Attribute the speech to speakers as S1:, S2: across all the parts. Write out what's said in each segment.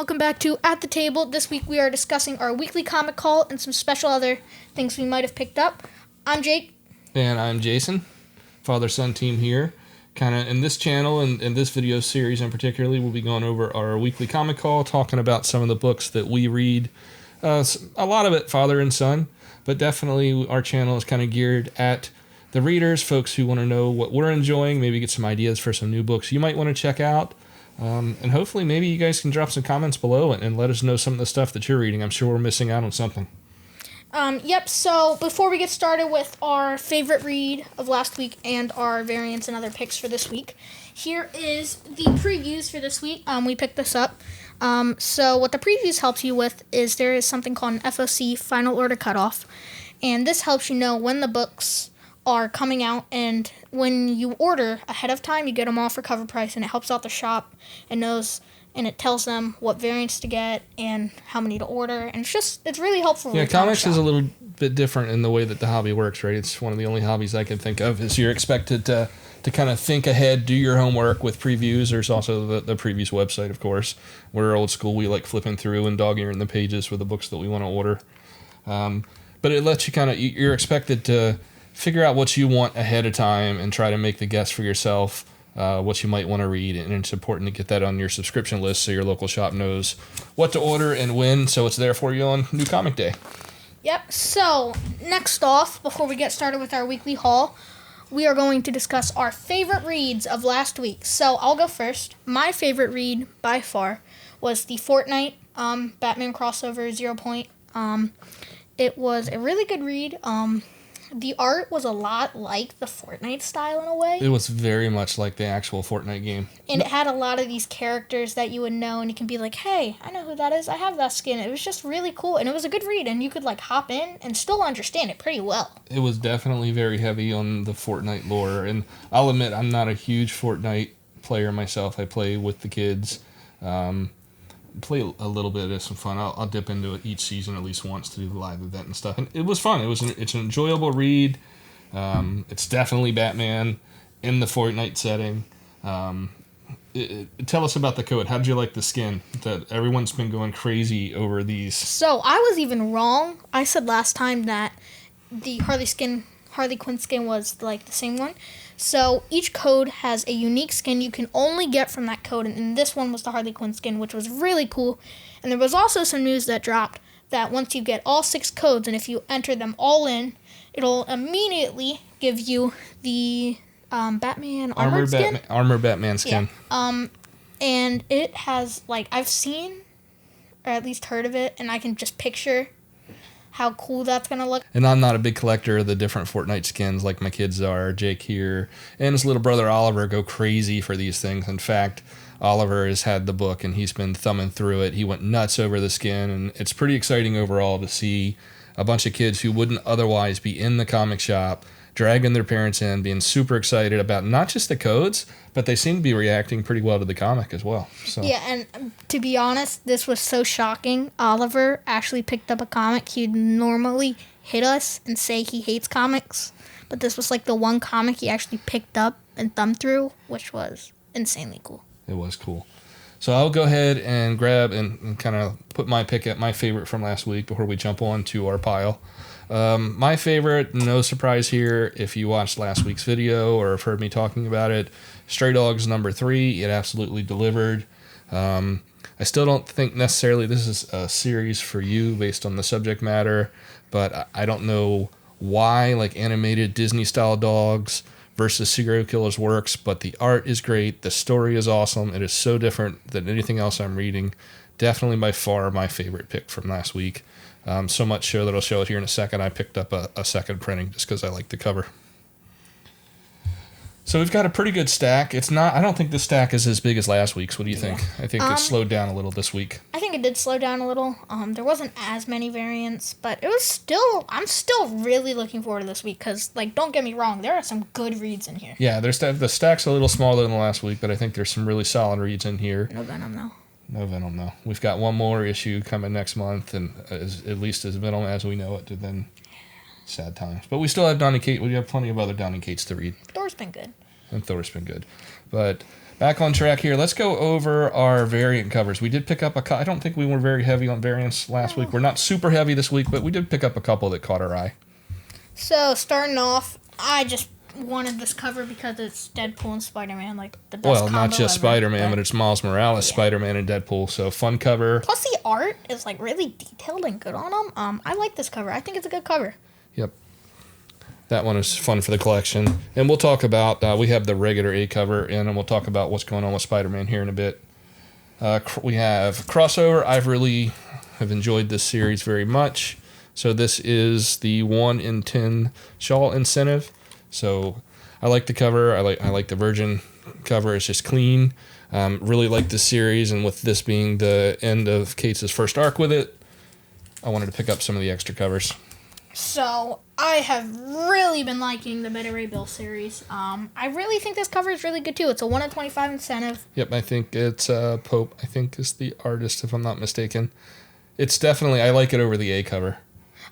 S1: welcome back to At the Table. This week we are discussing our weekly comic haul and some special other things we might have picked up. I'm Jake.
S2: And I'm Jason, father-son team here. Kind of in this channel and in this video series in particularly, we'll be going over our weekly comic haul, talking about some of the books that we read. A lot of it father and son, but definitely our channel is kind of geared at the readers, folks who want to know what we're enjoying, maybe get some ideas for some new books you might want to check out. And hopefully maybe you guys can drop some comments below and let us know some of the stuff that you're reading. I'm sure we're missing out on something.
S1: So before we get started with our favorite read of last week and our variants and other picks for this week, here is the previews for this week. We picked this up. So what the previews helps you with is there is something called an FOC, Final Order Cutoff, and this helps you know when the books are coming out, and when you order ahead of time, you get them all for cover price, and it helps out the shop and it tells them what variants to get and how many to order, and it's really helpful.
S2: Yeah, comics is a little bit different in the way that the hobby works, right? It's one of the only hobbies I can think of is you're expected to kind of think ahead, do your homework with previews. There's also the previews website, of course. We're old school. We like flipping through and dog-earing the pages for the books that we want to order. But it lets you you're expected to figure out what you want ahead of time and try to make the guess for yourself, what you might want to read. And it's important to get that on your subscription list so your local shop knows what to order and when, so it's there for you on New Comic Day.
S1: Yep. So next off, before we get started with our weekly haul, we are going to discuss our favorite reads of last week. So I'll go first. My favorite read by far was the Fortnite Batman crossover ZeroPoint. It was a really good read. The art was a lot like the Fortnite style in a way.
S2: It was very much like the actual Fortnite game.
S1: And it had a lot of these characters that you would know, and you can be like, hey, I know who that is. I have that skin. It was just really cool, and it was a good read, and you could hop in and still understand it pretty well.
S2: It was definitely very heavy on the Fortnite lore, and I'll admit I'm not a huge Fortnite player myself. I play with the kids. Play a little bit of some fun. I'll dip into it each season at least once to do the live event and stuff. And it was fun. It's an enjoyable read. It's definitely Batman in the Fortnite setting. Tell us about the code. How did you like the skin? That everyone's been going crazy over these.
S1: So I was even wrong. I said last time that the Harley Quinn skin was the same one. So each code has a unique skin you can only get from that code, and this one was the Harley Quinn skin, which was really cool. And there was also some news that dropped that once you get all 6 codes, and if you enter them all in, it'll immediately give you the Batman armored skin.
S2: Batman skin.
S1: Yeah. And it has, I've seen, or at least heard of it, and I can just picture how cool that's going to look.
S2: And I'm not a big collector of the different Fortnite skins like my kids are. Jake here and his little brother Oliver go crazy for these things. In fact, Oliver has had the book and he's been thumbing through it. He went nuts over the skin, and it's pretty exciting overall to see a bunch of kids who wouldn't otherwise be in the comic shop dragging their parents in, being super excited about not just the codes, but they seem to be reacting pretty well to the comic as well. So.
S1: Yeah, and to be honest, this was so shocking. Oliver actually picked up a comic. He'd normally hit us and say he hates comics, but this was the one comic he actually picked up and thumbed through, which was insanely cool.
S2: It was cool. So I'll go ahead and grab and kind of put my pick at my favorite from last week before we jump on to our pile. My favorite, no surprise here, if you watched last week's video or have heard me talking about it, Stray Dogs number 3. It absolutely delivered. I still don't think necessarily this is a series for you based on the subject matter, but I don't know why animated Disney-style dogs versus serial killers works, but the art is great. The story is awesome. It is so different than anything else I'm reading. Definitely by far my favorite pick from last week. So much so that I'll show it here in a second. I picked up a second printing just because I like the cover. So we've got a pretty good stack. I don't think this stack is as big as last week's. What do you think? I think it slowed down a little this week.
S1: I think it did slow down a little. There wasn't as many variants, but I'm still really looking forward to this week because, don't get me wrong, there are some good reads in here.
S2: Yeah, the stack's a little smaller than the last week, but I think there's some really solid reads in here.
S1: No Venom, though.
S2: No Venom, no. We've got one more issue coming next month, and at least as Venom as we know it, then sad times. But we still have Donny Cates. We have plenty of other Donny Cates to read.
S1: Thor's been good.
S2: And Thor's been good. But Back on track here. Let's go over our variant covers. We did pick up I don't think we were very heavy on variants last week. We're not super heavy this week, but we did pick up a couple that caught our eye.
S1: So, starting off, I just wanted this cover because it's Deadpool and Spider-Man, like the best
S2: Well,
S1: combo
S2: not just
S1: ever,
S2: Spider-Man, but it's Miles Morales, Spider-Man, and Deadpool. So, fun cover.
S1: Plus, the art is like really detailed and good on them. I like this cover. I think it's a good cover.
S2: Yep. That one is fun for the collection. And we'll talk about, we have the regular A cover in, and we'll talk about what's going on with Spider-Man here in a bit. We have crossover. Have enjoyed this series very much. So this is the 1 in 10 shawl incentive. So I like the cover. I like the Virgin cover. It's just clean. Really like this series, and with this being the end of Kate's first arc with it, I wanted to pick up some of the extra covers.
S1: So I have really been liking the Better Ray Bill series. I really think this cover is really good too. It's a 1 in 25 incentive.
S2: Yep, I think it's Pope. I think is the artist, if I'm not mistaken. It's definitely, I like it over the A cover.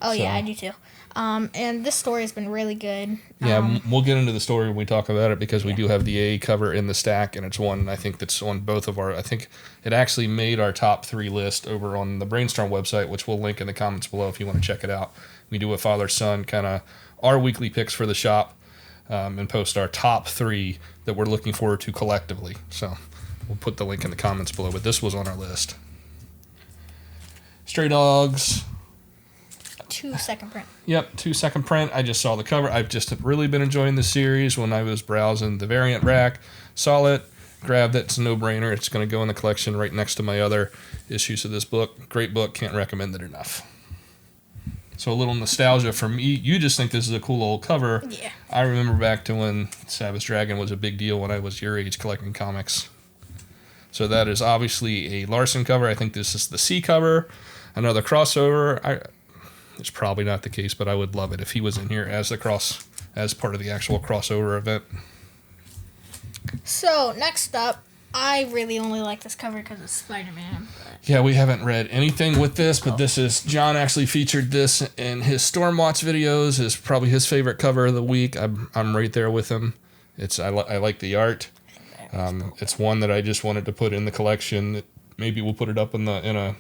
S1: Oh, yeah, I do too. And this story has been really good.
S2: Yeah, we'll get into the story when we talk about it, because we do have the A cover in the stack, and it's one I think that's on both of our, I think it actually made our top 3 list over on the BrainStorm website, which we'll link in the comments below if you want to check it out. We do a father-son kind of our weekly picks for the shop, and post our top 3 that we're looking forward to collectively. So we'll put the link in the comments below, but this was on our list. Stray Dogs.
S1: 2 second print.
S2: Yep, 2 second print. I just saw the cover. I've just really been enjoying the series. When I was browsing the variant rack, saw it, grabbed it. It's a no-brainer. It's going to go in the collection right next to my other issues of this book. Great book. Can't recommend it enough. So a little nostalgia for me. You just think this is a cool old cover.
S1: Yeah.
S2: I remember back to when Savage Dragon was a big deal when I was your age collecting comics. So that is obviously a Larson cover. I think this is the C cover. Another crossover. It's probably not the case, but I would love it if he was in here as part of the actual crossover event.
S1: So, next up, I really only like this cover because it's Spider-Man.
S2: Yeah, we haven't read anything with this, but this is, John actually featured this in his Stormwatch videos. It's probably his favorite cover of the week. I'm right there with him. I like the art. It's one that I just wanted to put in the collection. Maybe we'll put it up in a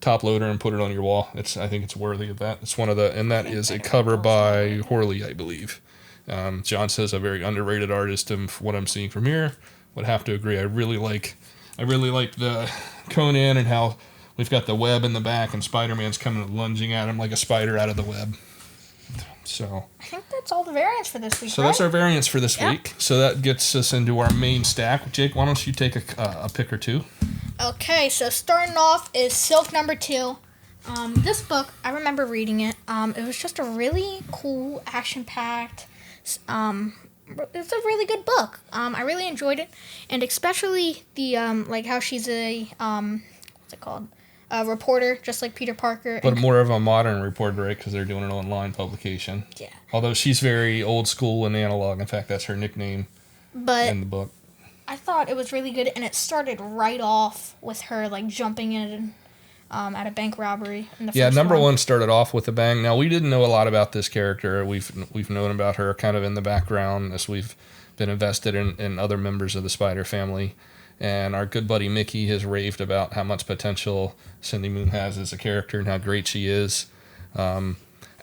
S2: top loader and put it on your wall. I think it's worthy of that. It's one of the, and that is a cover by Horley, I believe. John says a very underrated artist, and what I'm seeing from here, would have to agree. I really like the Conan and how we've got the web in the back, and Spider-Man's coming and lunging at him like a spider out of the web. So
S1: I think that's all the variants for this week.
S2: So that's our variants for this week. So that gets us into our main stack. Jake, why don't you take a pick or two?
S1: Okay, so starting off is Silk number 2. This book, I remember reading it. It was just a really cool, action-packed. It's a really good book. I really enjoyed it, and especially the like how she's a what's it called? A reporter, just like Peter Parker.
S2: But more of a modern reporter, right? Because they're doing an online publication.
S1: Yeah.
S2: Although she's very old school and analog. In fact, that's her nickname in the book.
S1: I thought it was really good, and it started right off with her like jumping in at a bank robbery. In the first
S2: number
S1: one.
S2: 1 started off with a bang. Now, we didn't know a lot about this character. We've known about her kind of in the background as we've been invested in other members of the Spider family. And our good buddy Mickey has raved about how much potential Cindy Moon has as a character and how great she is.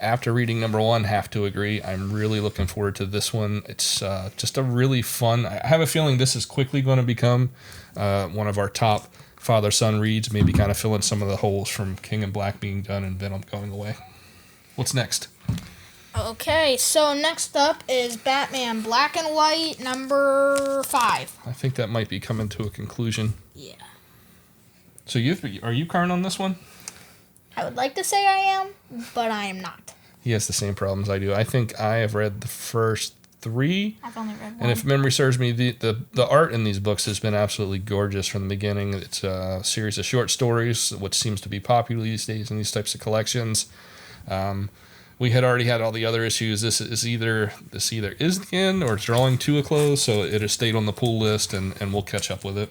S2: After reading number 1, have to agree. I'm really looking forward to this one. It's just a really fun. I have a feeling this is quickly going to become one of our top father-son reads, maybe kind of fill in some of the holes from King and Black being done and Venom going away. What's next?
S1: Okay, so next up is Batman Black and White number 5.
S2: I think that might be coming to a conclusion.
S1: Yeah.
S2: So are you current on this one?
S1: I would like to say I am, but I am not.
S2: He has the same problems I do. I think I have read the first 3.
S1: I've only read 1.
S2: And if memory serves me, the art in these books has been absolutely gorgeous from the beginning. It's a series of short stories, which seems to be popular these days in these types of collections. We had already had all the other issues. This either is the end or it's drawing to a close, so it has stayed on the pull list, and we'll catch up with it.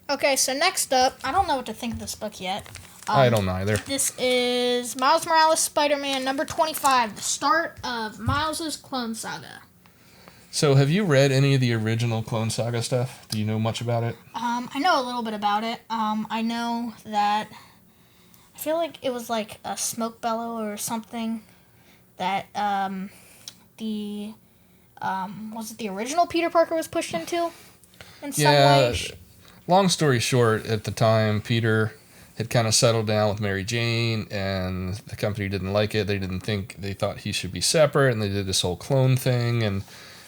S1: Okay, so next up, I don't know what to think of this book yet.
S2: I don't either.
S1: This is Miles Morales Spider-Man number 25, the start of Miles' Clone Saga.
S2: So, have you read any of the original Clone Saga stuff? Do you know much about it?
S1: I know a little bit about it. I know that I feel like it was like a smoke bellow or something that the was it the original Peter Parker was pushed into in some way?
S2: Long story short, at the time, Peter had kind of settled down with Mary Jane, and the company didn't like it. They thought he should be separate, and they did this whole clone thing, and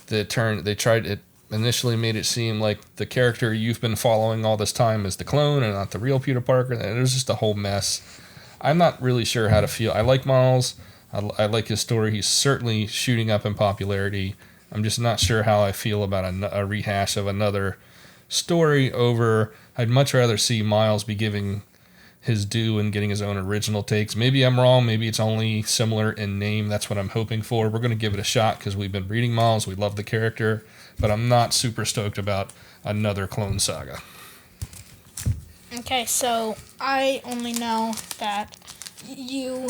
S2: they tried it. Initially made it seem like the character you've been following all this time is the clone and not the real Peter Parker. And it was just a whole mess. I'm not really sure how to feel. I like Miles. I like his story. He's certainly shooting up in popularity. I'm just not sure how I feel about a rehash of another story over. I'd much rather see Miles be giving his due and getting his own original takes. Maybe I'm wrong. Maybe it's only similar in name. That's what I'm hoping for. We're going to give it a shot because we've been reading Miles. We love the character. But I'm not super stoked about another Clone Saga.
S1: Okay, so I only know that you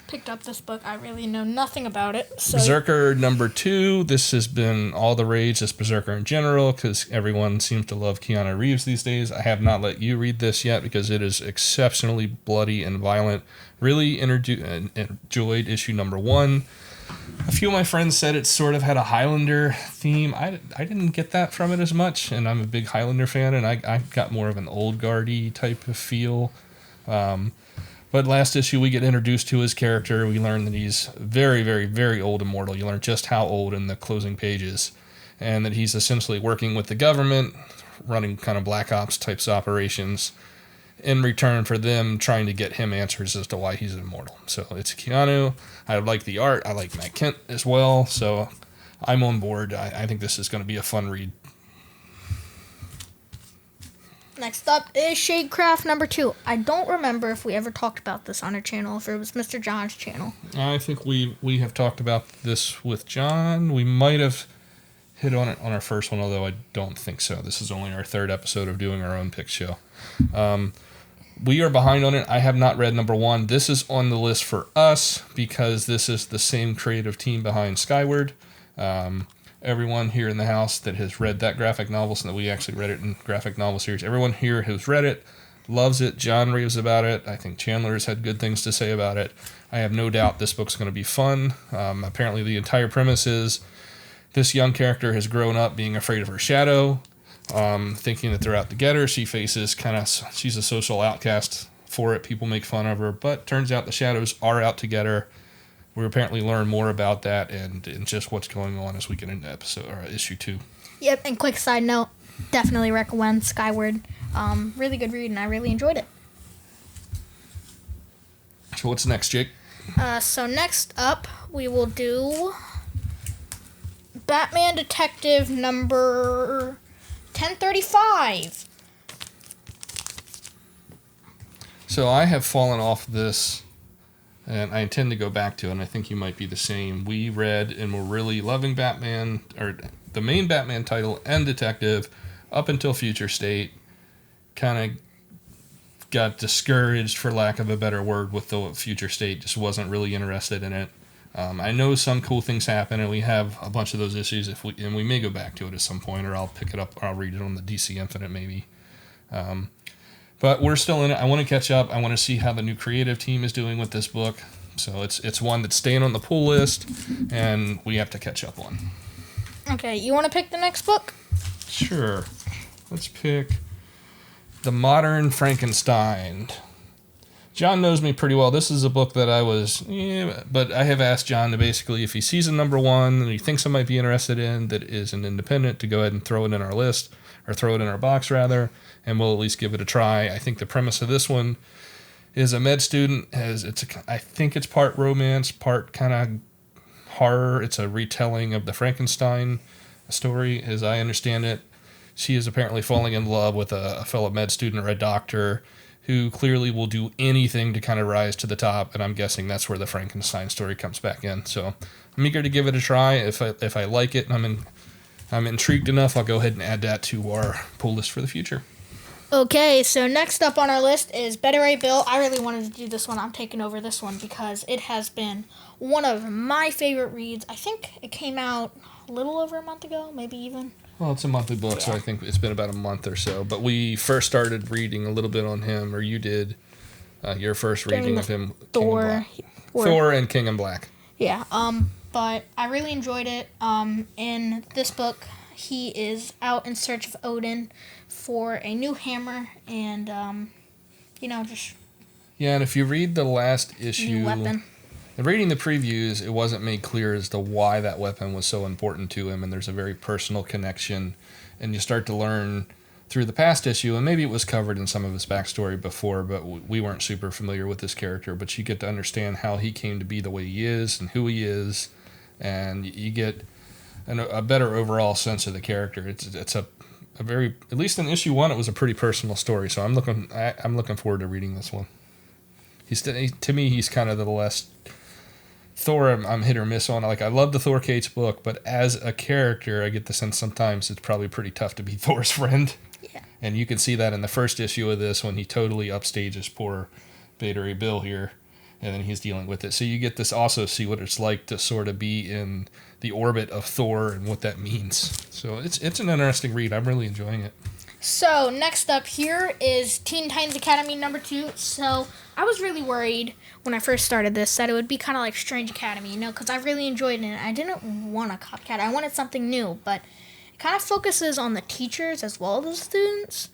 S1: picked up this book. I really know nothing about it. So
S2: Brzrkr number 2. This has been all the rage, this Brzrkr in general, because everyone seems to love Keanu Reeves these days. I have not let you read this yet because it is exceptionally bloody and violent. Really enjoyed issue number 1. A few of my friends said it sort of had a Highlander theme. I didn't get that from it as much, and I'm a big Highlander fan, and I got more of an old guardy type of feel. But last issue, we get introduced to his character. We learn that he's very, very, very old immortal. You learn just how old in the closing pages, and that he's essentially working with the government, running kind of Black Ops types operations, in return for them trying to get him answers as to why he's immortal. So it's Keanu. I like the art. I like Matt Kent as well. So I'm on board. I think this is going to be a fun read.
S1: next up is Shadecraft number 2. I don't remember if we ever talked about this on our channel, if it was Mr. John's channel.
S2: I think we have talked about this with John. We might have hit on it on our first one, although I don't think so. This is only our 3rd episode of doing our own pick show. We are behind on it. I have not read number 1. This is on the list for us because this is the same creative team behind Skyward. Everyone here in the house that has read that graphic novel, so that we actually read it in graphic novel series, everyone here who's read it loves it. John raves about it. I think Chandler has had good things to say about it. I have no doubt this book's going to be fun. Apparently the entire premise is this young character has grown up being afraid of her shadow. Thinking that they're out to get her. She's a social outcast for it. People make fun of her, but turns out the shadows are out to get her. We apparently learn more about that and just what's going on as we get into issue 2.
S1: Yep, and quick side note, definitely recommend Skyward. Really good read, and I really enjoyed it.
S2: So what's next, Jake?
S1: So next up, we will do Batman Detective number 1035.
S2: So I have fallen off this, and I intend to go back to it, and I think you might be the same. We read and were really loving Batman, or the main Batman title and Detective, up until Future State. Kind of got discouraged, for lack of a better word, with the Future State. Just wasn't really interested in it. I know some cool things happen, and we have a bunch of those issues, and we may go back to it at some point, or I'll pick it up, or I'll read it on the DC Infinite maybe. But we're still in it. I want to catch up. I want to see how the new creative team is doing with this book. So it's one that's staying on the pull list, and we have to catch up on.
S1: Okay, you want to pick the next book?
S2: Sure. Let's pick The Modern Frankenstein. John knows me pretty well. This is a book that but I have asked John to basically, if he sees a number 1 that he thinks I might be interested in that is an independent, to go ahead and throw it in our list, or throw it in our box rather, and we'll at least give it a try. I think the premise of this one is a med student. I think it's part romance, part kind of horror. It's a retelling of the Frankenstein story, as I understand it. She is apparently falling in love with a fellow med student or a doctor who clearly will do anything to kind of rise to the top, and I'm guessing that's where the Frankenstein story comes back in. So I'm eager to give it a try. If I like it and I'm intrigued enough, I'll go ahead and add that to our pull list for the future.
S1: Okay, so next up on our list is Better Ray Bill. I really wanted to do this one. I'm taking over this one because it has been one of my favorite reads. I think it came out a little over a month ago, maybe even.
S2: Well, it's a monthly book, so I think it's been about a month or so. But we first started reading a little bit on him, or you did your first reading of him,
S1: Thor.
S2: Thor and King in Black.
S1: Yeah, but I really enjoyed it. In this book, he is out in search of Odin for a new hammer and, just
S2: Yeah, and if you read the last issue,
S1: new weapon.
S2: And reading the previews, it wasn't made clear as to why that weapon was so important to him, and there's a very personal connection. And you start to learn through the past issue, and maybe it was covered in some of his backstory before, but we weren't super familiar with this character, but you get to understand how he came to be the way he is and who he is, and you get a better overall sense of the character. It's a very, at least in issue 1, it was a pretty personal story, so I'm looking forward to reading this one. To me, he's kind of the less... Thor, I'm hit or miss on. Like, I love the Thor Cates book, but as a character, I get the sense sometimes it's probably pretty tough to be Thor's friend.
S1: Yeah.
S2: And you can see that in the first issue of this when he totally upstages poor Beta Ray Bill here, and then he's dealing with it. So you get this also see what it's like to sort of be in the orbit of Thor and what that means. So it's an interesting read. I'm really enjoying it.
S1: So next up here is Teen Titans Academy number 2. So I was really worried when I first started this that it would be kind of like Strange Academy, because I really enjoyed it. I didn't want a copycat. I wanted something new, but it kind of focuses on the teachers as well as the students.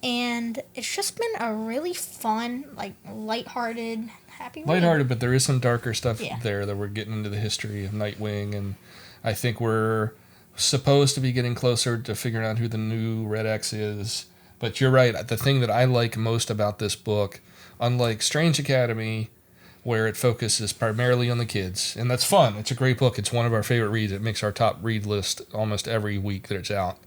S1: And it's just been a really fun, like, lighthearted, happy read.
S2: Lighthearted, but there is some darker stuff
S1: Yeah.
S2: there that we're getting into the history of Nightwing, and I think we're supposed to be getting closer to figuring out who the new Red X is. But you're right. The thing that I like most about this book, unlike Strange Academy, where it focuses primarily on the kids, and that's fun. It's a great book. It's one of our favorite reads. It makes our top read list almost every week that it's out.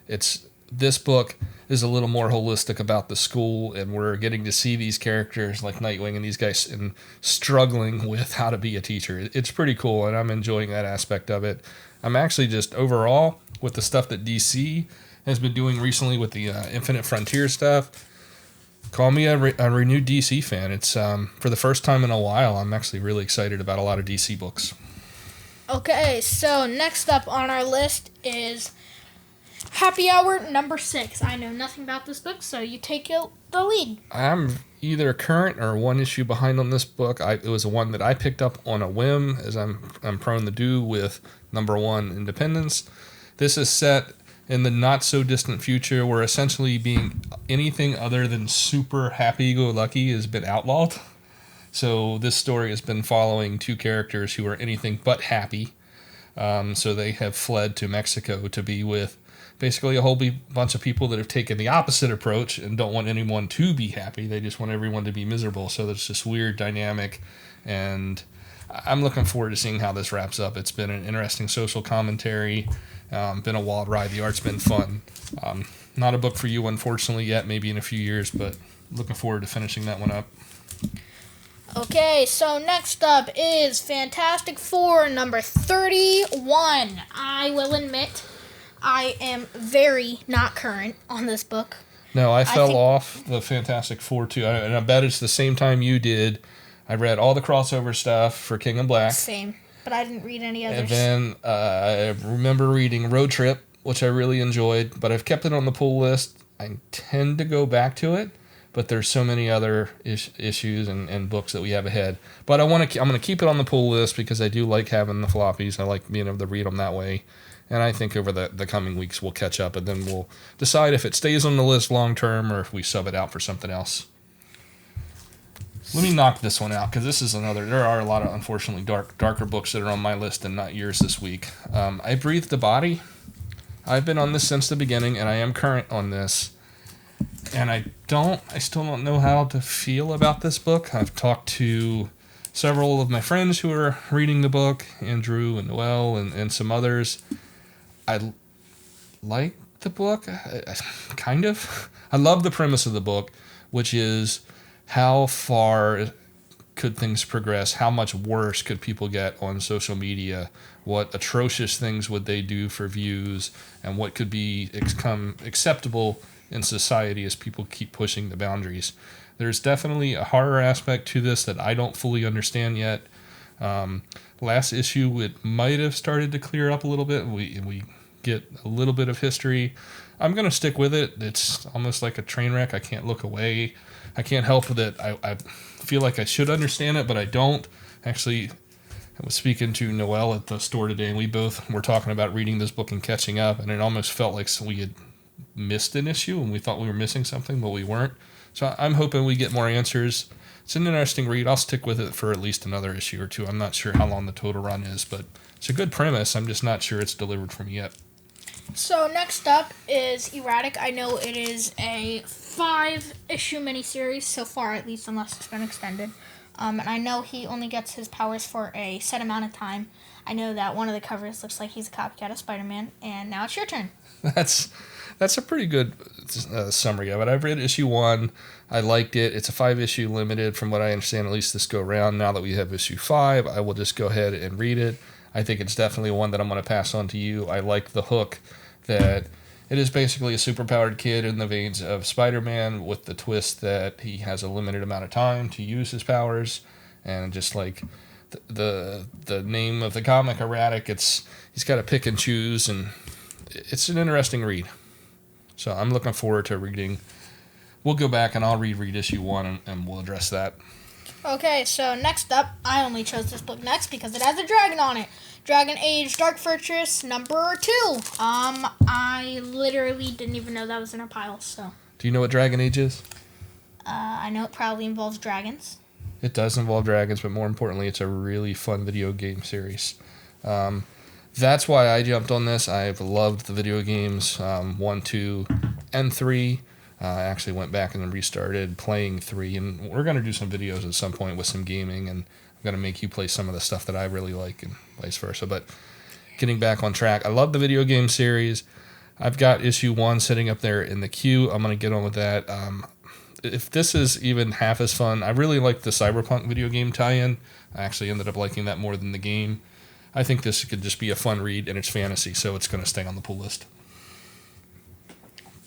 S2: This book is a little more holistic about the school, and we're getting to see these characters like Nightwing and these guys and struggling with how to be a teacher. It's pretty cool, and I'm enjoying that aspect of it. I'm actually just overall, with the stuff that DC has been doing recently with the Infinite Frontier stuff, call me a renewed DC fan. It's for the first time in a while, I'm actually really excited about a lot of DC books.
S1: Okay, so next up on our list is Happy Hour number 6. I know nothing about this book, so you take the lead.
S2: I'm either current or one issue behind on this book. It was one that I picked up on a whim, as I'm prone to do with number 1 Independence. This is set in the not-so-distant future where essentially being anything other than super happy-go-lucky has been outlawed. So this story has been following 2 characters who are anything but happy. So they have fled to Mexico to be with basically a whole bunch of people that have taken the opposite approach and don't want anyone to be happy. They just want everyone to be miserable. So there's this weird dynamic, and I'm looking forward to seeing how this wraps up. It's been an interesting social commentary. Been a wild ride. The art's been fun. Not a book for you, unfortunately, yet. Maybe in a few years, but looking forward to finishing that one up.
S1: Okay, so next up is Fantastic Four number 31. I will admit, I am very not current on this book.
S2: No, I fell off the Fantastic Four too, and I bet it's the same time you did. I read all the crossover stuff for King in Black.
S1: Same, but I didn't read any others.
S2: And then I remember reading Road Trip, which I really enjoyed, but I've kept it on the pull list. I tend to go back to it, but there's so many other issues and books that we have ahead. But I'm going to keep it on the pull list because I do like having the floppies. I like being able to read them that way. And I think over the coming weeks we'll catch up, and then we'll decide if it stays on the list long term or if we sub it out for something else. Let me knock this one out, because this is another... There are a lot of, unfortunately, darker books that are on my list and not yours this week. I Breathe the Body. I've been on this since the beginning, and I am current on this. And I still don't know how to feel about this book. I've talked to several of my friends who are reading the book, Andrew and Noel and some others. I like the book, kind of. I love the premise of the book, which is how far could things progress? How much worse could people get on social media? What atrocious things would they do for views? And what could become acceptable in society as people keep pushing the boundaries? There's definitely a horror aspect to this that I don't fully understand yet, Last issue, it might have started to clear up a little bit. We get a little bit of history. I'm going to stick with it. It's almost like a train wreck. I can't look away. I can't help with it. I feel like I should understand it, but I don't. Actually, I was speaking to Noelle at the store today, and we both were talking about reading this book and catching up, and it almost felt like we had missed an issue, and we thought we were missing something, but we weren't. So I'm hoping we get more answers. It's an interesting read. I'll stick with it for at least another issue or two. I'm not sure how long the total run is, but it's a good premise. I'm just not sure it's delivered for me yet.
S1: So next up is Erratic. I know it is a 5-issue miniseries so far, at least, unless it's been extended. And I know he only gets his powers for a set amount of time. I know that one of the covers looks like he's a copycat of Spider-Man, and now it's your turn.
S2: That's a pretty good summary of it. I've read issue 1. I liked it. It's a 5-issue limited, from what I understand, at least this go around. Now that we have issue 5, I will just go ahead and read it. I think it's definitely one that I'm going to pass on to you. I like the hook that it is basically a superpowered kid in the veins of Spider-Man, with the twist that he has a limited amount of time to use his powers, and just like the name of the comic, Erratic, he's got to pick and choose, and it's an interesting read. So I'm looking forward to reading. We'll go back and I'll reread issue 1 and we'll address that.
S1: Okay, so next up, I only chose this book next because it has a dragon on it. Dragon Age Dark Fortress number 2. I literally didn't even know that was in our pile, so.
S2: Do you know what Dragon Age is?
S1: I know it probably involves dragons.
S2: It does involve dragons, but more importantly, it's a really fun video game series. That's why I jumped on this. I've loved the video games 1, 2, and 3. I actually went back and restarted playing 3, and we're going to do some videos at some point with some gaming, and I'm going to make you play some of the stuff that I really like and vice versa. But getting back on track, I love the video game series. I've got issue 1 sitting up there in the queue. I'm going to get on with that. If this is even half as fun, I really like the Cyberpunk video game tie-in. I actually ended up liking that more than the game. I think this could just be a fun read, and it's fantasy, so it's going to stay on the pull list.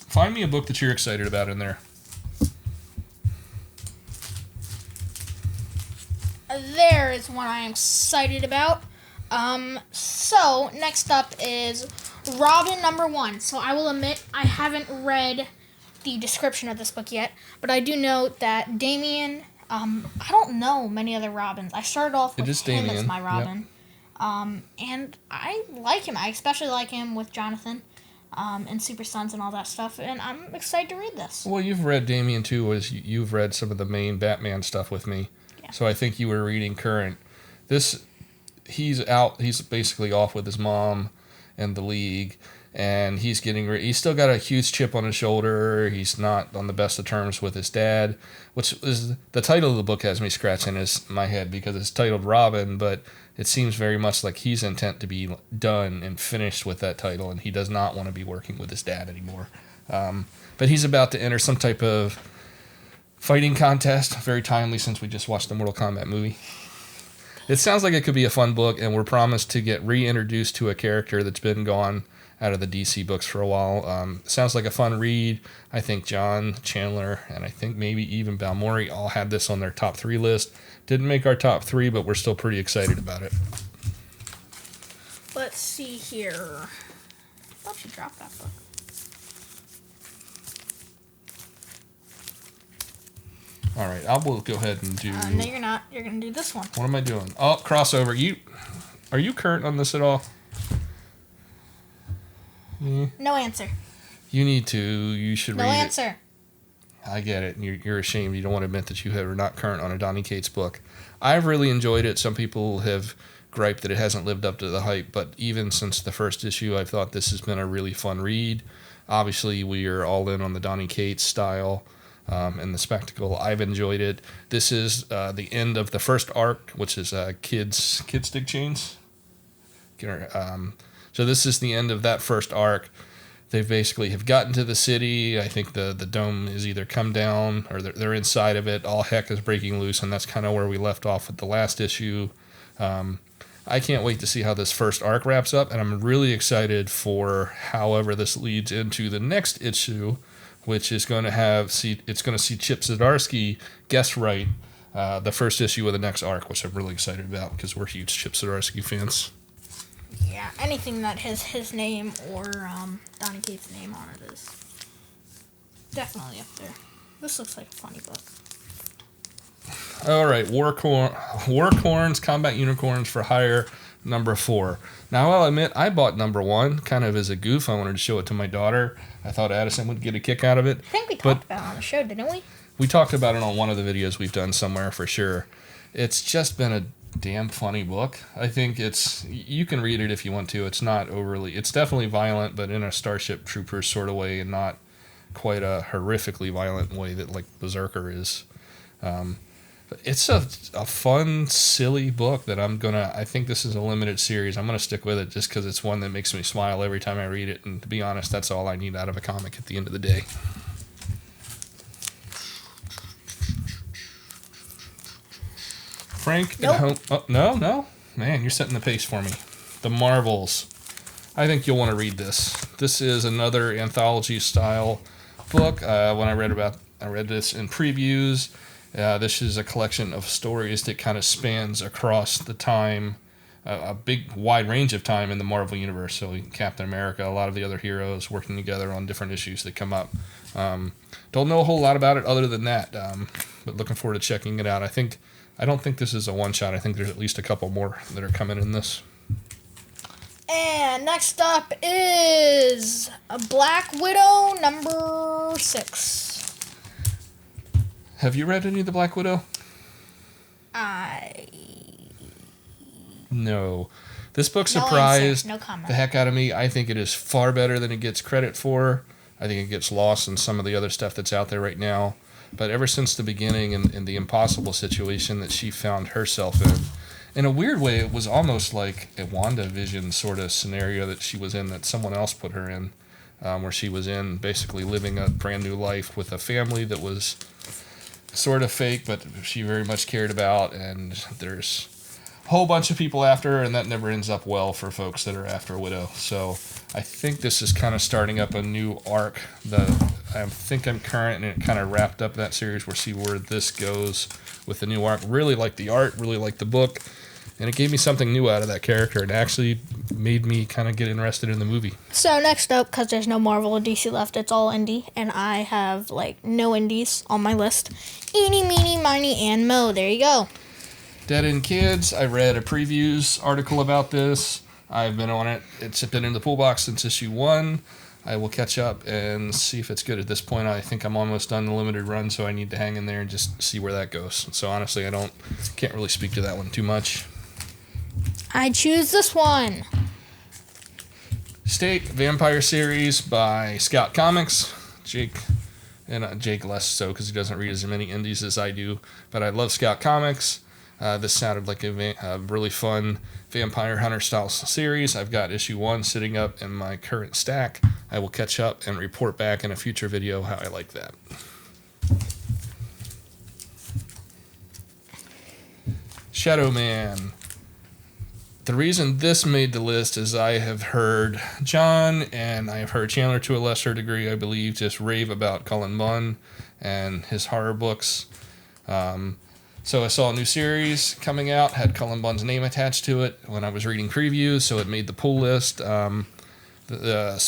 S2: Find me a book that you're excited about in there.
S1: There is one I am excited about. So next up is Robin number 1. So I will admit I haven't read the description of this book yet, but I do know that Damian. I don't know many other Robins. I started off with him as my Robin. Yep. And I like him. I especially like him with Jonathan. And Super Sons and all that stuff, and I'm excited to read this.
S2: Well, you've read Damian too, as you've read some of the main Batman stuff with me. Yeah. So I think you were reading current. He's basically off with his mom and the League, and he's he's still got a huge chip on his shoulder. He's not on the best of terms with his dad, which is the title of the book has me scratching my head because it's titled Robin, but it seems very much like he's intent to be done and finished with that title, and he does not want to be working with his dad anymore. But he's about to enter some type of fighting contest, very timely since we just watched the Mortal Kombat movie. It sounds like it could be a fun book, and we're promised to get reintroduced to a character that's been gone out of the DC books for a while. Sounds like a fun read. I think John Chandler and I think maybe even Balmori all had this on their top 3 list. Didn't make our top 3, but we're still pretty excited about it.
S1: Let's see here. I thought you dropped that book.
S2: All right, I will go ahead and do...
S1: No, you're not. You're going to do this one.
S2: What am I doing? Oh, crossover. Are you current on this at all?
S1: No answer.
S2: You need to. You should read it.
S1: No answer.
S2: I get it. You're ashamed. You don't want to admit that you are not current on a Donny Cates book. I've really enjoyed it. Some people have griped that it hasn't lived up to the hype, but even since the first issue, I've thought this has been a really fun read. Obviously, we are all in on the Donny Cates style and the spectacle. I've enjoyed it. This is the end of the first arc, which is Kid Stick Chains. So this is the end of that first arc. They basically have gotten to the city. I think the dome is either come down or they're inside of it. All heck is breaking loose, and that's kind of where we left off with the last issue. I can't wait to see how this first arc wraps up, and I'm really excited for however this leads into the next issue, which is going to see Chip Zdarsky guest write the first issue of the next arc, which I'm really excited about because we're huge Chip Zdarsky fans.
S1: Yeah, anything that has his name or Donny Cates' name on it is definitely up there. This looks like a funny book.
S2: All right, Warcorns, Combat Unicorns for Hire, number 4. Now, I'll admit, I bought number 1 kind of as a goof. I wanted to show it to my daughter. I thought Addison would get a kick out of it.
S1: I think we talked about it on the show, didn't we?
S2: We talked about it on one of the videos we've done somewhere for sure. It's just been a damn funny book. I think you can read it if you want to. It's not overly, it's definitely violent, but in a Starship Troopers sort of way and not quite a horrifically violent way that like Brzrkr is. But it's a fun, silly book that I think this is a limited series. I'm going to stick with it just because it's one that makes me smile every time I read it. And to be honest, that's all I need out of a comic at the end of the day. Frank
S1: Nope.
S2: at home. Oh, no. Man, you're setting the pace for me. The Marvels. I think you'll want to read this. This is another anthology-style book. When I read this in previews. This is a collection of stories that kind of spans across the time, a big, wide range of time in the Marvel Universe. So Captain America, a lot of the other heroes working together on different issues that come up. Don't know a whole lot about it other than that, but looking forward to checking it out. I don't think this is a one-shot. I think there's at least a couple more that are coming in this.
S1: And next up is Black Widow number 6.
S2: Have you read any of the Black Widow? No. This book surprised
S1: no comment.
S2: the heck out of me. I think it is far better than it gets credit for. I think it gets lost in some of the other stuff that's out there right now. But ever since the beginning and the impossible situation that she found herself in a weird way, it was almost like a WandaVision sort of scenario that she was in that someone else put her in, where she was in basically living a brand new life with a family that was sort of fake, but she very much cared about, and there's a whole bunch of people after her, and that never ends up well for folks that are after Widow. So I think this is kind of starting up a new arc. I think I'm current, and it kind of wrapped up that series. We'll see where this goes with the new arc. Really like the art, really like the book, and it gave me something new out of that character. It actually made me kind of get interested in the movie.
S1: So next up, because there's no Marvel or DC left, it's all indie, and I have no indies on my list. Eeny, meeny, miny, and mo. There you go.
S2: Dead End Kids. I read a previews article about this. I've been on it. It's been in the pool box since issue 1. I will catch up and see if it's good. At this point, I think I'm almost done the limited run, so I need to hang in there and just see where that goes. So honestly, can't really speak to that one too much.
S1: I choose this one.
S2: State Vampire series by Scout Comics. Jake less so because he doesn't read as many indies as I do, but I love Scout Comics. This sounded like a really fun Vampire Hunter style series. I've got issue 1 sitting up in my current stack. I will catch up and report back in a future video how I like that. Shadow Man. The reason this made the list is I have heard John and I have heard Chandler to a lesser degree, I believe, just rave about Cullen Bunn and his horror books. So I saw a new series coming out, had Cullen Bunn's name attached to it when I was reading previews, so it made the pull list. The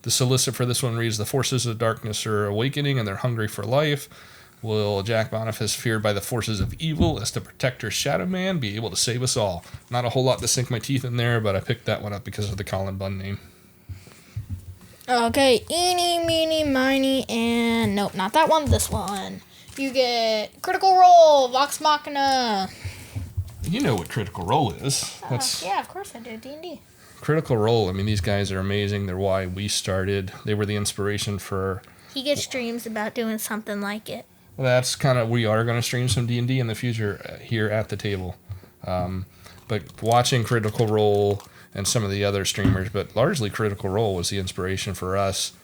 S2: solicit for this one reads, the forces of darkness are awakening and they're hungry for life. Will Jack Boniface, feared by the forces of evil as the protector Shadow Man, be able to save us all? Not a whole lot to sink my teeth in there, but I picked that one up because of the Cullen Bunn name.
S1: Okay, eeny, meeny, miny, and nope, not that one, this one. You get Critical Role, Vox Machina.
S2: You know what Critical Role is.
S1: Yeah, of course I do, D&D.
S2: Critical Role, I mean, these guys are amazing. They're why we started. They were the inspiration for...
S1: He gets dreams about doing something like it.
S2: Well, that's kind of, we are going to stream some D&D in the future here at the table. But watching Critical Role and some of the other streamers, but largely Critical Role was the inspiration for us.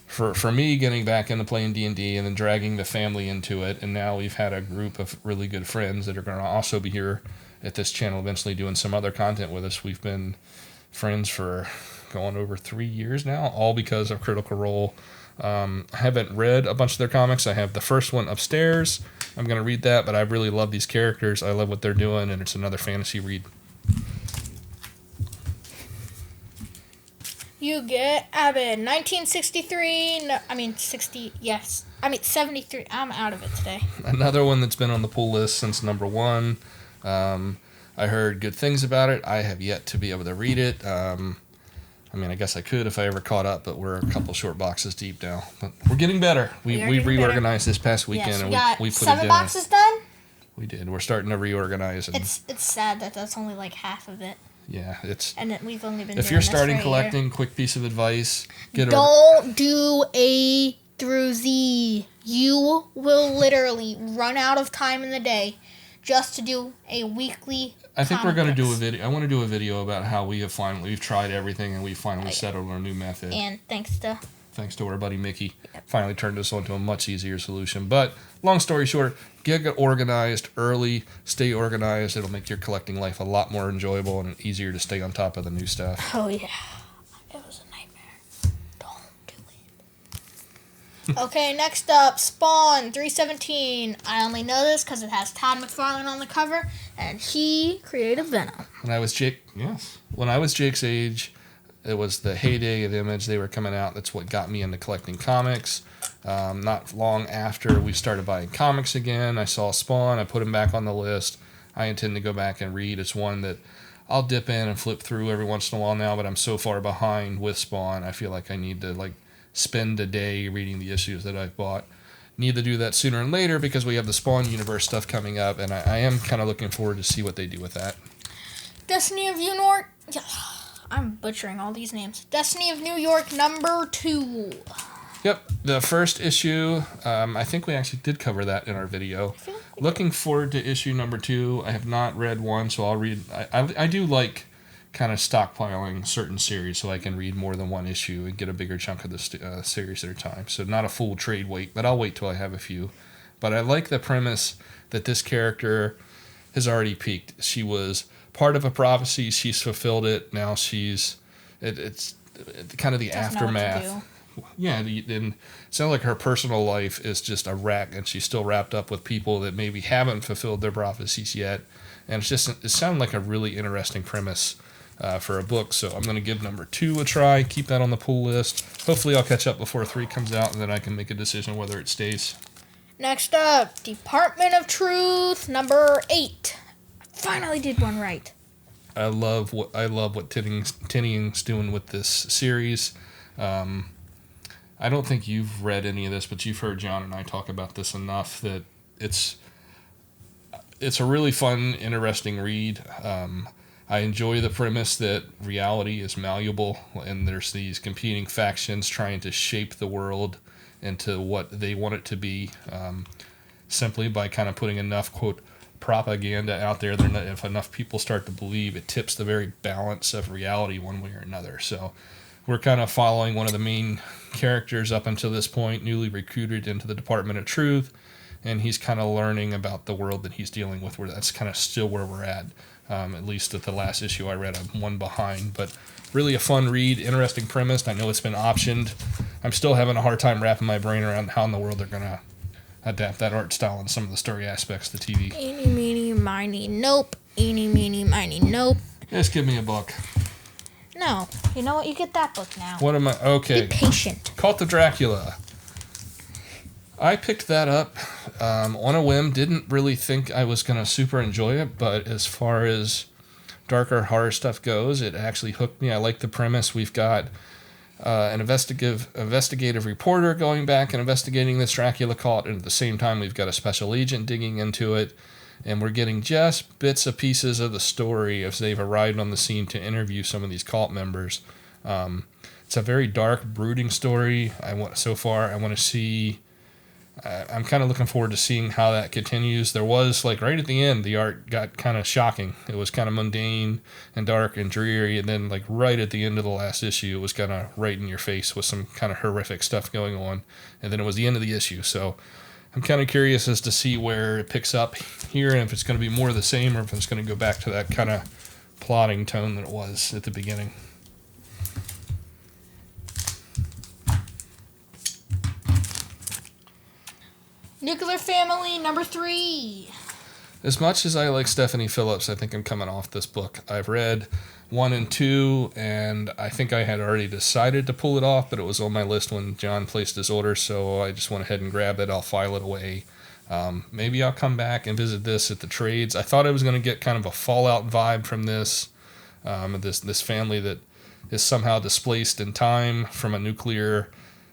S2: For me, getting back into playing D&D and then dragging the family into it, and now we've had a group of really good friends that are going to also be here at this channel eventually doing some other content with us. We've been friends for going over 3 years now, all because of Critical Role. I haven't read a bunch of their comics. I have the first one upstairs. I'm going to read that, but I really love these characters. I love what they're doing, and it's another fantasy read.
S1: You get Abbott, 1963. No, I mean 60. Yes, I mean 73. I'm out of it today.
S2: Another one that's been on the pull list since number 1. I heard good things about it. I have yet to be able to read it. I mean, I guess I could if I ever caught up, but we're a couple short boxes deep now. But we're getting better. We reorganized this past weekend,
S1: yes,
S2: and
S1: we
S2: put
S1: 7
S2: it
S1: boxes done.
S2: We did. We're starting to reorganize. And
S1: It's sad that that's only like half of it.
S2: Yeah, it's.
S1: And we've only been.
S2: If you're starting collecting, quick piece of advice:
S1: don't do A through Z. You will literally run out of time in the day just to do a weekly.
S2: I think we're going to do a video. I want to do a video about how we've tried everything and we finally settled on a new method.
S1: And thanks to
S2: our buddy Mickey, finally turned this into a much easier solution. But long story short, get organized early, stay organized. It'll make your collecting life a lot more enjoyable and easier to stay on top of the new stuff.
S1: Oh yeah, it was a nightmare. Don't do it. Okay, next up, Spawn 317. I only know this because it has Todd McFarlane on the cover, and he created Venom.
S2: When I was Jake's age, it was the heyday of Image. They were coming out. That's what got me into collecting comics. Not long after we started buying comics again, I saw Spawn. I put him back on the list. I intend to go back and read. It's one that I'll dip in and flip through every once in a while now, but I'm so far behind with Spawn. I feel like I need to spend a day reading the issues that I've bought. Need to do that sooner and later because we have the Spawn universe stuff coming up, and I am kind of looking forward to see what they do with that.
S1: Destiny of New York. I'm butchering all these names. Destiny of New York number 2.
S2: Yep, the first issue. I think we actually did cover that in our video. Looking forward to issue number 2. I have not read one, so I'll read. I do like kind of stockpiling certain series so I can read more than one issue and get a bigger chunk of the series at a time. So not a full trade wait, but I'll wait till I have a few. But I like the premise that this character has already peaked. She was part of a prophecy. She's fulfilled it. Now it's kind of the aftermath. Yeah, and it sounds like her personal life is just a wreck, and she's still wrapped up with people that maybe haven't fulfilled their prophecies yet. And it sounded like a really interesting premise for a book. So I'm going to give number 2 a try. Keep that on the pull list. Hopefully I'll catch up before 3 comes out, and then I can make a decision whether it stays.
S1: Next up, Department of Truth number 8. Finally did one right.
S2: I love what Tean's doing with this series. I don't think you've read any of this, but you've heard John and I talk about this enough that it's a really fun, interesting read. I enjoy the premise that reality is malleable, and there's these competing factions trying to shape the world into what they want it to be, simply by kind of putting enough, quote, propaganda out there that if enough people start to believe, it tips the very balance of reality one way or another. So we're kind of following one of the main characters up until this point, newly recruited into the Department of Truth, and he's kind of learning about the world that he's dealing with, where that's kind of still where we're at least at the last issue I read. I'm one behind, but really a fun read, interesting premise. I know it's been optioned. I'm still having a hard time wrapping my brain around how in the world they're going to adapt that art style and some of the story aspects of the TV.
S1: Eeny, meeny, miny, nope. Eeny, meeny, miny, nope.
S2: Just give me a book.
S1: No. You know what? You get that book now.
S2: What am I? Okay.
S1: Be patient.
S2: Cult of Dracula. I picked that up on a whim. Didn't really think I was going to super enjoy it, but as far as darker horror stuff goes, it actually hooked me. I like the premise. We've got an investigative reporter going back and investigating this Dracula cult, and at the same time we've got a special agent digging into it, and we're getting just bits of pieces of the story as they've arrived on the scene to interview some of these cult members. It's a very dark, brooding story. I want to see. I'm kind of looking forward to seeing how that continues. There was, right at the end, the art got kind of shocking. It was kind of mundane and dark and dreary, and then, right at the end of the last issue, it was kind of right in your face with some kind of horrific stuff going on, and then it was the end of the issue. So I'm kind of curious as to see where it picks up here, and if it's going to be more of the same, or if it's going to go back to that kind of plotting tone that it was at the beginning.
S1: Nuclear Family number 3.
S2: As much as I like Stephanie Phillips, I think I'm coming off this book. I've read 1 and 2, and I think I had already decided to pull it off, but it was on my list when John placed his order, so I just went ahead and grabbed it. I'll file it away. Maybe I'll come back and visit this at the trades. I thought I was going to get kind of a Fallout vibe from this. This family that is somehow displaced in time from a nuclear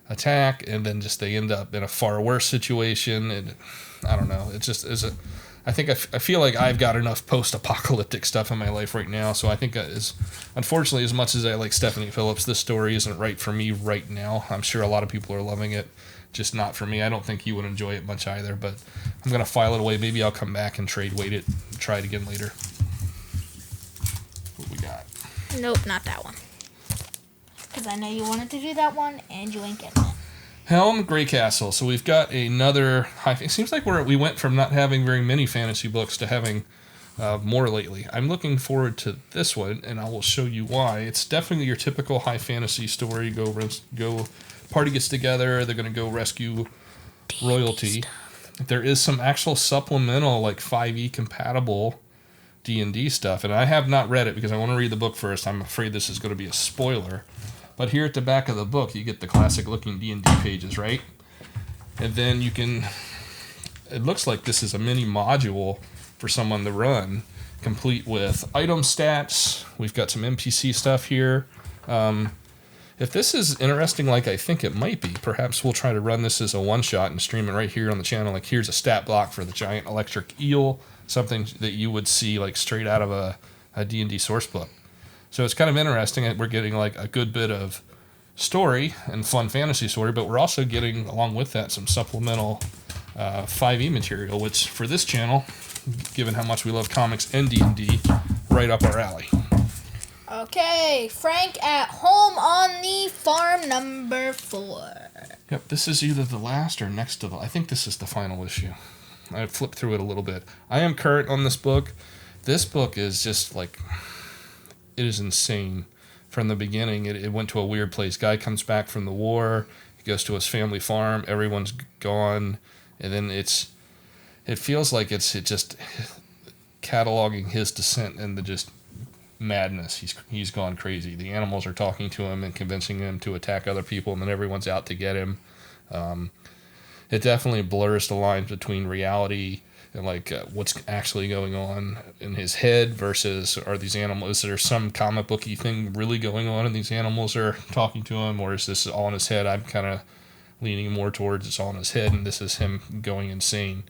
S2: attack, and then just they end up in a far worse situation. And I don't know. It just is a. I think I feel like I've got enough post-apocalyptic stuff in my life right now, so I think unfortunately, as much as I like Stephanie Phillips, this story isn't right for me right now. I'm sure a lot of people are loving it, just not for me. I don't think you would enjoy it much either, but I'm going to file it away. Maybe I'll come back and weight it, and try it again later. What we got?
S1: Nope, not that one. Because I know you wanted to do that one, and you ain't getting it.
S2: Helm, Greycastle. So we've got another it seems like we went from not having very many fantasy books to having more lately. I'm looking forward to this one, and I will show you why. It's definitely your typical high fantasy story. Go, party gets together. They're going to go rescue royalty. There is some actual supplemental, like 5e compatible D&D stuff, and I have not read it because I want to read the book first. I'm afraid this is going to be a spoiler. But here at the back of the book, you get the classic-looking D&D pages, right? And then you can... It looks like this is a mini module for someone to run, complete with item stats. We've got some NPC stuff here. If this is interesting like I think it might be, perhaps we'll try to run this as a one-shot and stream it right here on the channel. Like, here's a stat block for the giant electric eel, something that you would see like straight out of a D&D source book. So it's kind of interesting that we're getting like a good bit of story and fun fantasy story, but we're also getting, along with that, some supplemental 5e material, which for this channel, given how much we love comics and D&D, right up our alley.
S1: Okay, Frank at Home on the Farm number 4.
S2: Yep, this is either the last or next to the... I think this is the final issue. I flipped through it a little bit. I am current on this book. This book is just like... It is insane. From the beginning, it went to a weird place. Guy comes back from the war. He goes to his family farm. Everyone's gone. And then it feels like it's just cataloging his descent into just madness. He's gone crazy. The animals are talking to him and convincing him to attack other people, and then everyone's out to get him. It definitely blurs the lines between reality and like what's actually going on in his head versus are these animals, is there some comic booky thing really going on and these animals are talking to him, or is this all in his head? I'm kind of leaning more towards it's all in his head and this is him going insane,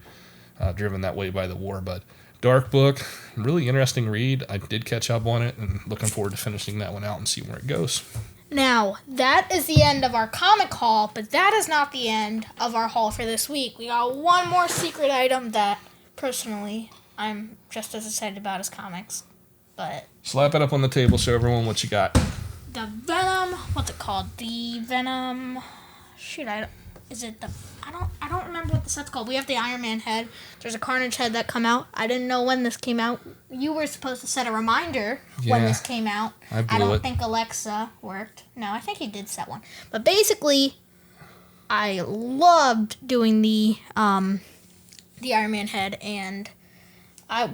S2: driven that way by the war. But dark book, really interesting read. I did catch up on it and looking forward to finishing that one out and see where it goes.
S1: Now, that is the end of our comic haul, but that is not the end of our haul for this week. We got one more secret item that, personally, I'm just as excited about as comics. But
S2: slap it up on the table, show everyone what you got.
S1: The Venom, what's it called? The Venom, I don't remember what the set's called. We have the Iron Man head. There's a Carnage head that come out. I didn't know when this came out. You were supposed to set a reminder when this came out. I don't think Alexa worked. No, I think he did set one. But basically, I loved doing the Iron Man head, and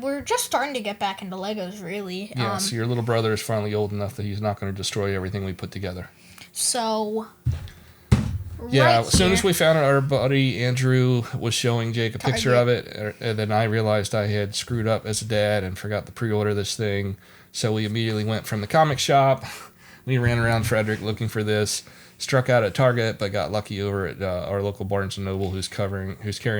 S1: we're just starting to get back into Legos, really.
S2: Yeah, so your little brother is finally old enough that he's not going to destroy everything we put together.
S1: So...
S2: Yeah, as soon as we found out, our buddy Andrew was showing Jake a picture of it, and then I realized I had screwed up as a dad and forgot to pre-order this thing. So we immediately went from the comic shop. We ran around Frederick looking for this, struck out at Target, but got lucky over at our local Barnes & Noble who's carrying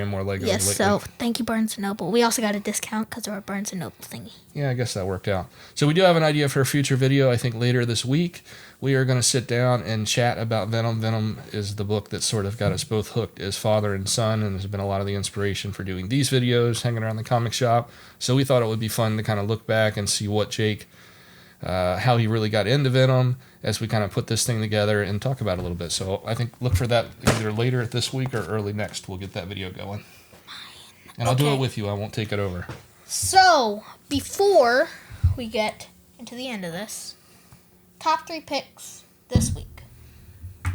S2: more Legos.
S1: Yes, so thank you, Barnes & Noble. We also got a discount because of our Barnes & Noble thingy.
S2: Yeah, I guess that worked out. So we do have an idea for a future video, I think later this week. We are going to sit down and chat about Venom. Venom is the book that sort of got us both hooked as father and son, and has been a lot of the inspiration for doing these videos, hanging around the comic shop. So we thought it would be fun to kind of look back and see what Jake, how he really got into Venom as we kind of put this thing together and talk about it a little bit. So I think look for that either later this week or early next. We'll get that video going. And I'll do it with you. I won't take it over.
S1: So, before we get into the end of this, top 3 picks this week.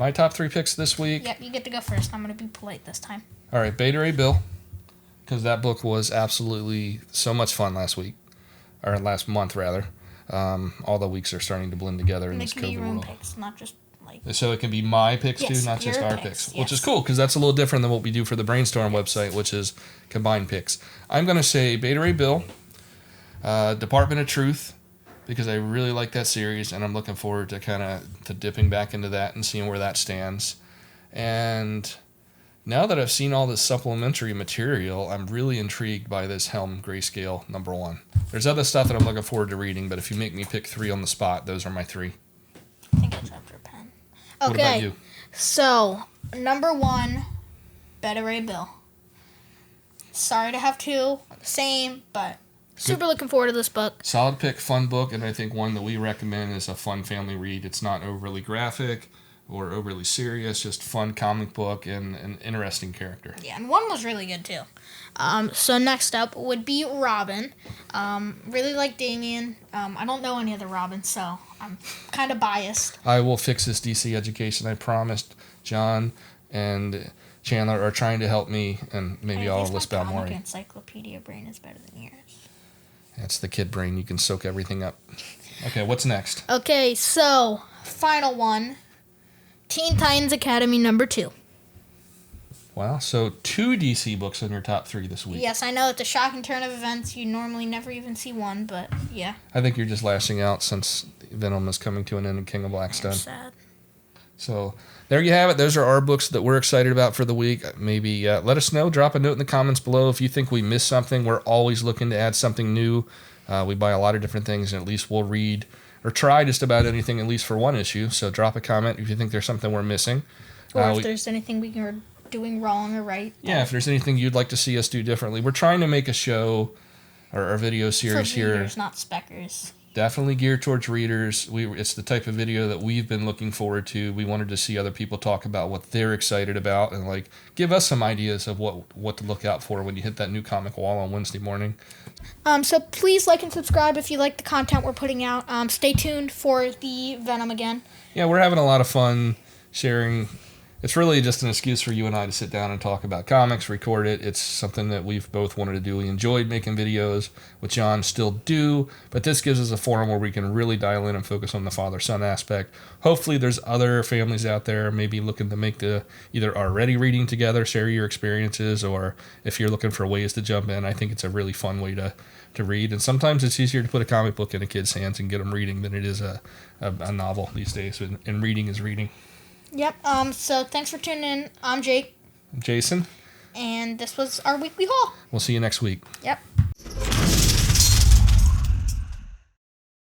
S2: My top 3 picks this week.
S1: Yep, you get to go first. I'm going to be polite this time.
S2: All right, Beta Ray Bill, because that book was absolutely so much fun last week, or last month rather. All the weeks are starting to blend together in this COVID
S1: your own
S2: world.
S1: picks, not just like.
S2: So it can be my picks too, not just our picks, which is cool because that's a little different than what we do for the BrainStorm website, which is combined picks. I'm going to say Beta Ray Bill, Department of Truth, because I really like that series and I'm looking forward to dipping back into that and seeing where that stands. And now that I've seen all this supplementary material, I'm really intrigued by this Helm Grayscale #1. There's other stuff that I'm looking forward to reading, but if you make me pick 3 on the spot, those are my 3.
S1: I think I dropped your pen. Okay.
S2: What about you?
S1: So, #1, Beta Ray Bill. Sorry to have 2, same, but super looking forward to this book.
S2: Solid pick, fun book, and I think one that we recommend is a fun family read. It's not overly graphic or overly serious, just fun comic book and an interesting character.
S1: Yeah, and 1 was really good too. So next up would be Robin. Really like Damien. I don't know any other Robins, so I'm kind of biased.
S2: I will fix this DC education. I promised. John and Chandler are trying to help me, and maybe I'll list out more.
S1: My encyclopedia brain is better than yours.
S2: That's the kid brain. You can soak everything up. Okay, what's next?
S1: Okay, so final one. Teen Titans Academy #2.
S2: Wow, so 2 DC books in your top 3 this week.
S1: Yes, I know it's a shocking turn of events. You normally never even see one, but yeah.
S2: I think you're just lashing out since Venom is coming to an end and King of Black's done.
S1: Sad.
S2: So there you have it. Those are our books that we're excited about for the week. Maybe let us know. Drop a note in the comments below if you think we missed something. We're always looking to add something new. We buy a lot of different things, and at least we'll read or try just about anything, at least for one issue. So drop a comment if you think there's something we're missing.
S1: Or if there's anything we are doing wrong or right.
S2: Yeah, if there's anything you'd like to see us do differently. We're trying to make a show or our video series
S1: for readers,
S2: here.
S1: Not speckers.
S2: Definitely geared towards readers. It's the type of video that we've been looking forward to. We wanted to see other people talk about what they're excited about and give us some ideas of what to look out for when you hit that new comic wall on Wednesday morning.
S1: So please like and subscribe if you like the content we're putting out. Stay tuned for the Venom again.
S2: Yeah, we're having a lot of fun sharing. It's really just an excuse for you and I to sit down and talk about comics, record it. It's something that we've both wanted to do. We enjoyed making videos with John, still do, but this gives us a forum where we can really dial in and focus on the father-son aspect. Hopefully there's other families out there maybe looking to make either already reading together, share your experiences, or if you're looking for ways to jump in, I think it's a really fun way to read. And sometimes it's easier to put a comic book in a kid's hands and get them reading than it is a novel these days, and reading is reading.
S1: Yep. So thanks for tuning in. I'm Jake.
S2: Jason.
S1: And this was our weekly haul.
S2: We'll see you next week.
S1: Yep.